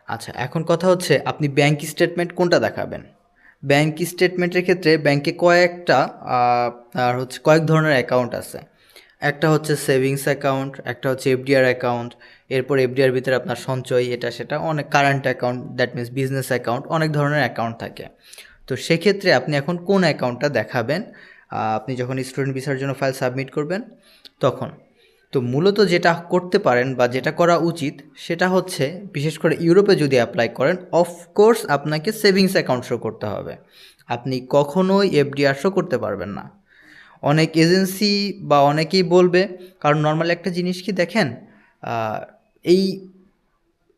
আচ্ছা, এখন কথা হচ্ছে আপনি ব্যাংক স্টেটমেন্ট কোনটা দেখাবেন? ব্যাংক স্টেটমেন্টের ক্ষেত্রে ব্যাংকে কয়েকটা আর হচ্ছে কয়েক ধরনের অ্যাকাউন্ট আছে। একটা হচ্ছে সেভিংস অ্যাকাউন্ট, একটা হচ্ছে এফডিআর অ্যাকাউন্ট, এরপর এফডিআর ভিতরে আপনার সঞ্চয় এটা সেটা অনেক current account, that means business account, অনেক ধরনের অ্যাকাউন্ট থাকে। তো সেক্ষেত্রে আপনি এখন কোন অ্যাকাউন্টটা দেখাবেন আপনি যখন স্টুডেন্ট ভিসার জন্য ফাইল সাবমিট করবেন তখন? তো মূলত যেটা করতে পারেন বা যেটা করা উচিত সেটা হচ্ছে, বিশেষ করে ইউরোপে যদি অ্যাপ্লাই করেন, অফকোর্স আপনাকে সেভিংস অ্যাকাউন্ট শো করতে হবে। আপনি কখনোই এফডিআর শো করতে পারবেন না। অনেক এজেন্সি বা অনেকেই বলবে, কারণ নর্মালি একটা জিনিস কি দেখেন, এই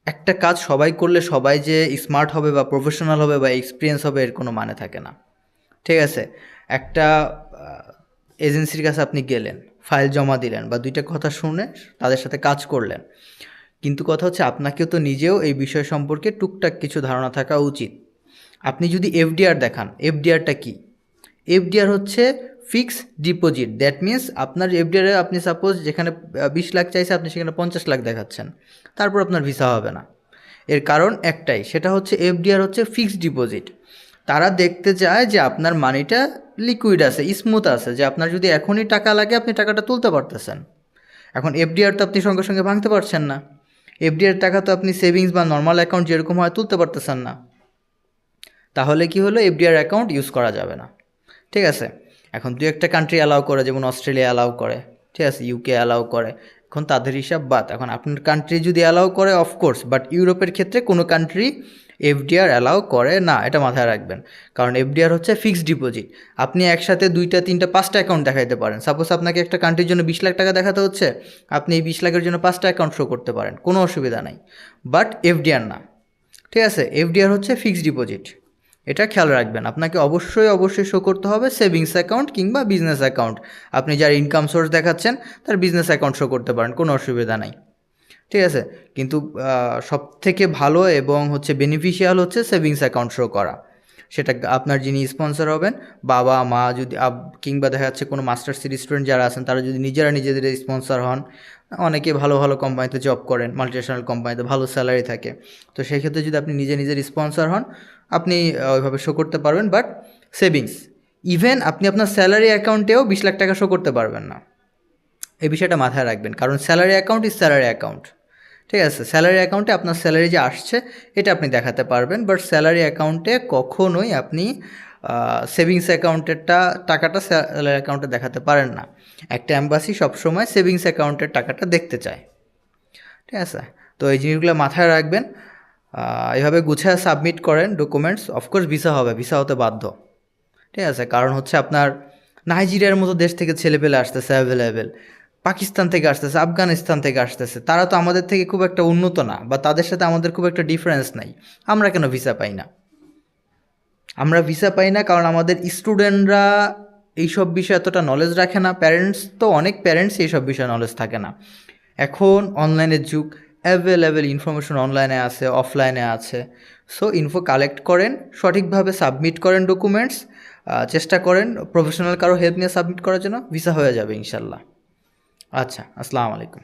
একটা কাজ সবাই করলে সবাই যে স্মার্ট হবে বা প্রফেশনাল হবে বা এক্সপিরিয়েন্স হবে এর কোনো মানে থাকে না। ঠিক আছে, একটা এজেন্সির কাছে আপনি গেলেন, ফাইল জমা দিলেন বা দুইটা কথা শুনে তাদের সাথে কাজ করলেন, কিন্তু কথা হচ্ছে আপনাকেও তো নিজেও এই বিষয় সম্পর্কে টুকটাক কিছু ধারণা থাকা উচিত। আপনি যদি এফডিআর দেখান, এফডিআরটা কি? এফডিআর হচ্ছে ফিক্সড ডিপোজিট, দ্যাট মিন্স আপনার এফডিআরে আপনি সাপোজ যেখানে 20 লাখ চাইছে আপনি সেখানে 50 লাখ দেখাচ্ছেন, তারপর আপনার ভিসা হবে না। এর কারণ একটাই, সেটা হচ্ছে এফডিআর হচ্ছে ফিক্সড ডিপোজিট। তারা দেখতে চায় যে আপনার মানিটা লিকুইড আছে, স্মুথ আছে, যে আপনার যদি এখনই টাকা লাগে আপনি টাকাটা তুলতে পারতেছেন। এখন এফডিআর তো আপনি সঙ্গে সঙ্গে ভাঙতে পারছেন না, এফডিআর টাকা তো আপনি সেভিংস বা নর্মাল অ্যাকাউন্ট যেরকম হয় তুলতে পারতেছেন না। তাহলে কি হলো, এফডিআর অ্যাকাউন্ট ইউজ করা যাবে না। ঠিক আছে, এখন দু একটা কান্ট্রি অ্যালাউ করে, যেমন অস্ট্রেলিয়া অ্যালাউ করে, ঠিক আছে, ইউকে অ্যালাউ করে, এখন তাদের হিসাব বাদ। এখন আপনার কান্ট্রি যদি অ্যালাউ করে অফকোর্স, বাট ইউরোপের ক্ষেত্রে কোনো কান্ট্রি এফডিআর অ্যালাউ করে না, এটা মাথায় রাখবেন। কারণ এফডিআর হচ্ছে ফিক্সড ডিপোজিট। আপনি একসাথে 2টা 3টা 5টা অ্যাকাউন্ট দেখাইতে পারেন। সাপোজ আপনাকে একটা কান্ট্রির জন্য 20 লাখ টাকা দেখাতে হচ্ছে, আপনি এই 20 লাখের জন্য 5টা অ্যাকাউন্ট শো করতে পারেন, কোনো অসুবিধা নাই। বাট এফডিআর না। ঠিক আছে, এফডিআর হচ্ছে ফিক্সড ডিপোজিট, এটা খেয়াল রাখবেন। আপনাকে অবশ্যই অবশ্যই শো করতে হবে সেভিংস অ্যাকাউন্ট কিংবা বিজনেস অ্যাকাউন্ট। আপনি যার ইনকাম সোর্স দেখাচ্ছেন তার বিজনেস অ্যাকাউন্ট শো করতে পারেন, কোনো অসুবিধা নাই। ঠিক আছে, কিন্তু সবথেকে ভালো এবং হচ্ছে বেনিফিশিয়াল হচ্ছে সেভিংস অ্যাকাউন্ট শো করা। সেটা আপনার যিনি স্পন্সর হবেন, বাবা মা যদি কিংবা দেখা যাচ্ছে কোনো মাস্টার্সের স্টুডেন্ট যারা আছেন তারা যদি নিজেরা নিজেদের স্পন্সর হন, অনেকে ভালো ভালো কোম্পানিতে জব করেন, মাল্টিন্যাশনাল কোম্পানিতে ভালো স্যালারি থাকে, তো সেই ক্ষেত্রে যদি আপনি নিজে নিজের স্পন্সর হন আপনি ওইভাবে শো করতে পারবেন। বাট সেভিংস, ইভেন আপনি আপনার স্যালারি অ্যাকাউন্টেও 20 লাখ টাকা শো করতে পারবেন না। এই বিষয়টা মাথায় রাখবেন, কারণ salary account is salary account. ঠিক আছে, স্যালারি অ্যাকাউন্টে আপনার স্যালারি যে আসছে এটা আপনি দেখাতে পারবেন, বাট স্যালারি অ্যাকাউন্টে কখনোই আপনি সেভিংস অ্যাকাউন্টেরটা টাকাটা স্যালারি অ্যাকাউন্টে দেখাতে পারেন না। একটা অ্যাম্বাসি সবসময় সেভিংস অ্যাকাউন্টের টাকাটা দেখতে চায়। ঠিক আছে, তো এই জিনিসগুলো মাথায় রাখবেন। এভাবে গুছিয়ে সাবমিট করেন ডকুমেন্টস, অফকোর্স ভিসা হবে, ভিসা হতে বাধ্য। ঠিক আছে, কারণ হচ্ছে আপনার নাইজেরিয়ার মতো দেশ থেকে ছেলেপেলে আসতেছে অ্যাভেলেবেল, পাকিস্তান থেকে আসতেছে, আফগানিস্তান থেকে আসতেছে, তারা তো আমাদের থেকে খুব একটা উন্নত না, বা তাদের সাথে আমাদের খুব একটা ডিফারেন্স নাই। আমরা কেন ভিসা পাই না? আমরা ভিসা পাই না কারণ আমাদের স্টুডেন্টরা এইসব বিষয়ে এতটা নলেজ রাখে না। প্যারেন্টস তো অনেক প্যারেন্টস এইসব বিষয়ে নলেজ থাকে না। এখন অনলাইনের যুগ, অ্যাভেলেবেল ইনফরমেশন অনলাইনে আছে, অফলাইনে আছে। সো ইনফো কালেক্ট করেন, সঠিকভাবে সাবমিট করেন ডকুমেন্টস, চেষ্টা করেন প্রফেশনাল কারো হেল্প নিয়ে সাবমিট করার জন্য, ভিসা হয়ে যাবে ইনশাল্লাহ। আচ্ছা, আসসালামু আলাইকুম।